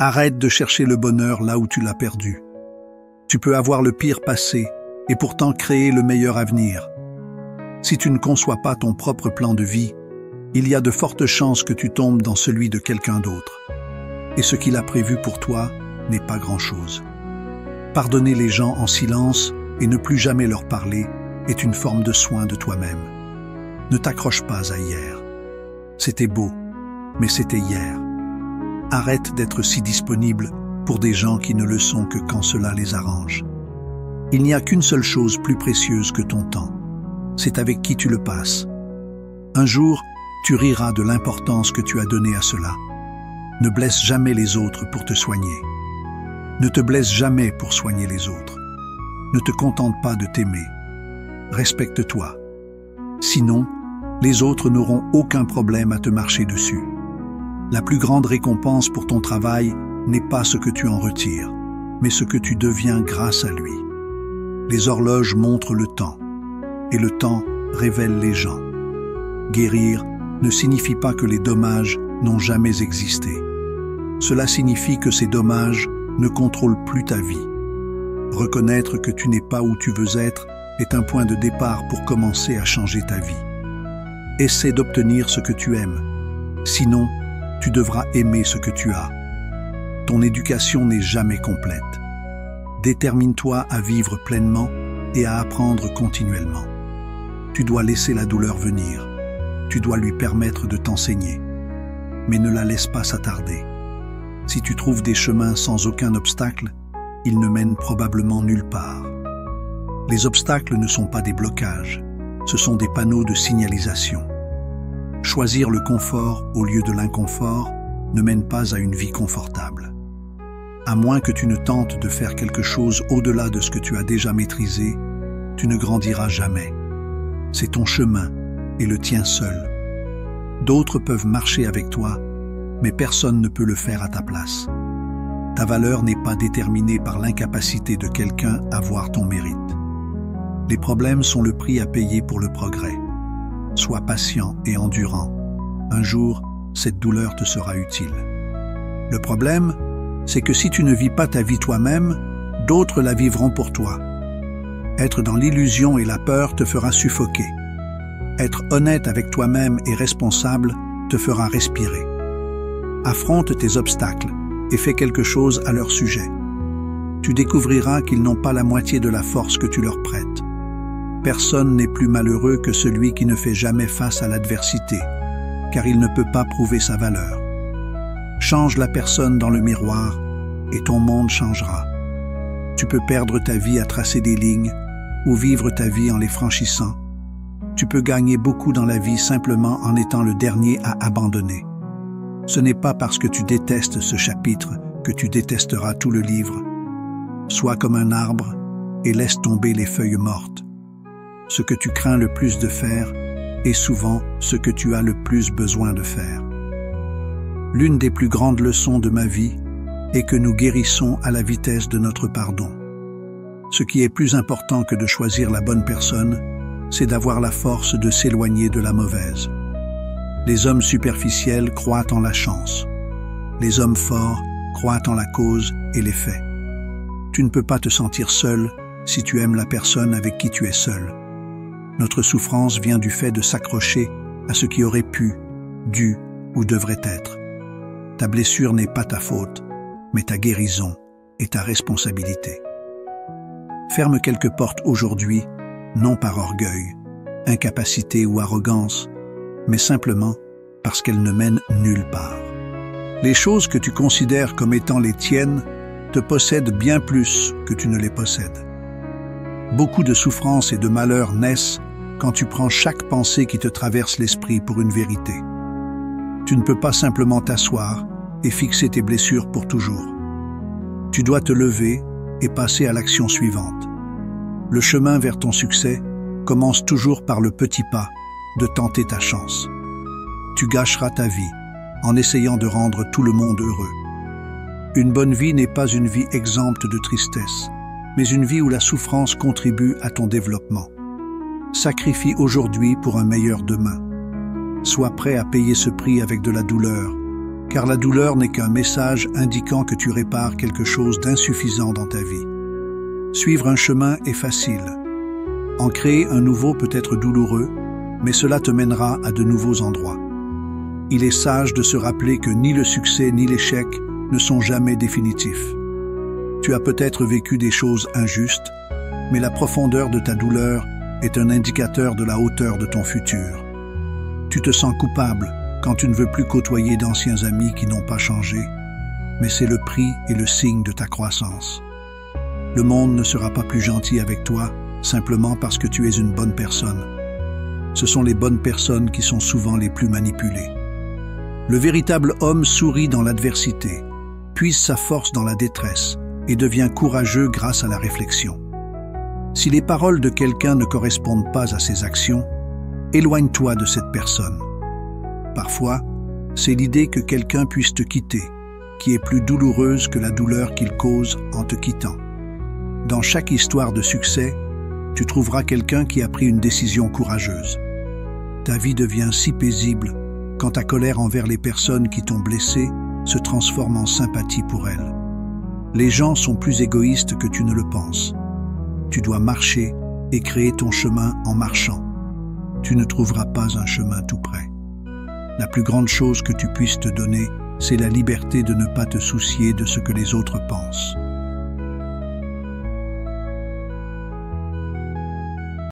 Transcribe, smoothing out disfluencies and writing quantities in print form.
Arrête de chercher le bonheur là où tu l'as perdu. Tu peux avoir le pire passé et pourtant créer le meilleur avenir. Si tu ne conçois pas ton propre plan de vie, il y a de fortes chances que tu tombes dans celui de quelqu'un d'autre. Et ce qu'il a prévu pour toi n'est pas grand-chose. Pardonner les gens en silence et ne plus jamais leur parler est une forme de soin de toi-même. Ne t'accroche pas à hier. C'était beau, mais c'était hier. Arrête d'être si disponible pour des gens qui ne le sont que quand cela les arrange. Il n'y a qu'une seule chose plus précieuse que ton temps. C'est avec qui tu le passes. Un jour, tu riras de l'importance que tu as donnée à cela. Ne blesse jamais les autres pour te soigner. Ne te blesse jamais pour soigner les autres. Ne te contente pas de t'aimer. Respecte-toi. Sinon, les autres n'auront aucun problème à te marcher dessus. La plus grande récompense pour ton travail n'est pas ce que tu en retires, mais ce que tu deviens grâce à lui. Les horloges montrent le temps, et le temps révèle les gens. Guérir ne signifie pas que les dommages n'ont jamais existé. Cela signifie que ces dommages ne contrôlent plus ta vie. Reconnaître que tu n'es pas où tu veux être est un point de départ pour commencer à changer ta vie. Essaie d'obtenir ce que tu aimes. Sinon, tu devras aimer ce que tu as. Ton éducation n'est jamais complète. Détermine-toi à vivre pleinement et à apprendre continuellement. Tu dois laisser la douleur venir. Tu dois lui permettre de t'enseigner. Mais ne la laisse pas s'attarder. Si tu trouves des chemins sans aucun obstacle, ils ne mènent probablement nulle part. Les obstacles ne sont pas des blocages, ce sont des panneaux de signalisation. Choisir le confort au lieu de l'inconfort ne mène pas à une vie confortable. À moins que tu ne tentes de faire quelque chose au-delà de ce que tu as déjà maîtrisé, tu ne grandiras jamais. C'est ton chemin et le tien seul. D'autres peuvent marcher avec toi, mais personne ne peut le faire à ta place. Ta valeur n'est pas déterminée par l'incapacité de quelqu'un à voir ton mérite. Les problèmes sont le prix à payer pour le progrès. Sois patient et endurant. Un jour, cette douleur te sera utile. Le problème, c'est que si tu ne vis pas ta vie toi-même, d'autres la vivront pour toi. Être dans l'illusion et la peur te fera suffoquer. Être honnête avec toi-même et responsable te fera respirer. Affronte tes obstacles et fais quelque chose à leur sujet. Tu découvriras qu'ils n'ont pas la moitié de la force que tu leur prêtes. Personne n'est plus malheureux que celui qui ne fait jamais face à l'adversité, car il ne peut pas prouver sa valeur. Change la personne dans le miroir et ton monde changera. Tu peux perdre ta vie à tracer des lignes ou vivre ta vie en les franchissant. Tu peux gagner beaucoup dans la vie simplement en étant le dernier à abandonner. Ce n'est pas parce que tu détestes ce chapitre que tu détesteras tout le livre. Sois comme un arbre et laisse tomber les feuilles mortes. Ce que tu crains le plus de faire est souvent ce que tu as le plus besoin de faire. L'une des plus grandes leçons de ma vie est que nous guérissons à la vitesse de notre pardon. Ce qui est plus important que de choisir la bonne personne, c'est d'avoir la force de s'éloigner de la mauvaise. Les hommes superficiels croient en la chance. Les hommes forts croient en la cause et les faits. Tu ne peux pas te sentir seul si tu aimes la personne avec qui tu es seul. Notre souffrance vient du fait de s'accrocher à ce qui aurait pu, dû ou devrait être. Ta blessure n'est pas ta faute, mais ta guérison est ta responsabilité. Ferme quelques portes aujourd'hui, non par orgueil, incapacité ou arrogance, mais simplement parce qu'elles ne mènent nulle part. Les choses que tu considères comme étant les tiennes te possèdent bien plus que tu ne les possèdes. Beaucoup de souffrances et de malheurs naissent quand tu prends chaque pensée qui te traverse l'esprit pour une vérité. Tu ne peux pas simplement t'asseoir et fixer tes blessures pour toujours. Tu dois te lever et passer à l'action suivante. Le chemin vers ton succès commence toujours par le petit pas de tenter ta chance. Tu gâcheras ta vie en essayant de rendre tout le monde heureux. Une bonne vie n'est pas une vie exempte de tristesse, mais une vie où la souffrance contribue à ton développement. Sacrifie aujourd'hui pour un meilleur demain. Sois prêt à payer ce prix avec de la douleur, car la douleur n'est qu'un message indiquant que tu répares quelque chose d'insuffisant dans ta vie. Suivre un chemin est facile. En créer un nouveau peut être douloureux, mais cela te mènera à de nouveaux endroits. Il est sage de se rappeler que ni le succès ni l'échec ne sont jamais définitifs. Tu as peut-être vécu des choses injustes, mais la profondeur de ta douleur est un indicateur de la hauteur de ton futur. Tu te sens coupable quand tu ne veux plus côtoyer d'anciens amis qui n'ont pas changé, mais c'est le prix et le signe de ta croissance. Le monde ne sera pas plus gentil avec toi simplement parce que tu es une bonne personne. Ce sont les bonnes personnes qui sont souvent les plus manipulées. Le véritable homme sourit dans l'adversité, puise sa force dans la détresse et devient courageux grâce à la réflexion. Si les paroles de quelqu'un ne correspondent pas à ses actions, éloigne-toi de cette personne. Parfois, c'est l'idée que quelqu'un puisse te quitter qui est plus douloureuse que la douleur qu'il cause en te quittant. Dans chaque histoire de succès, tu trouveras quelqu'un qui a pris une décision courageuse. Ta vie devient si paisible quand ta colère envers les personnes qui t'ont blessé se transforme en sympathie pour elles. Les gens sont plus égoïstes que tu ne le penses. Tu dois marcher et créer ton chemin en marchant. Tu ne trouveras pas un chemin tout près. La plus grande chose que tu puisses te donner, c'est la liberté de ne pas te soucier de ce que les autres pensent.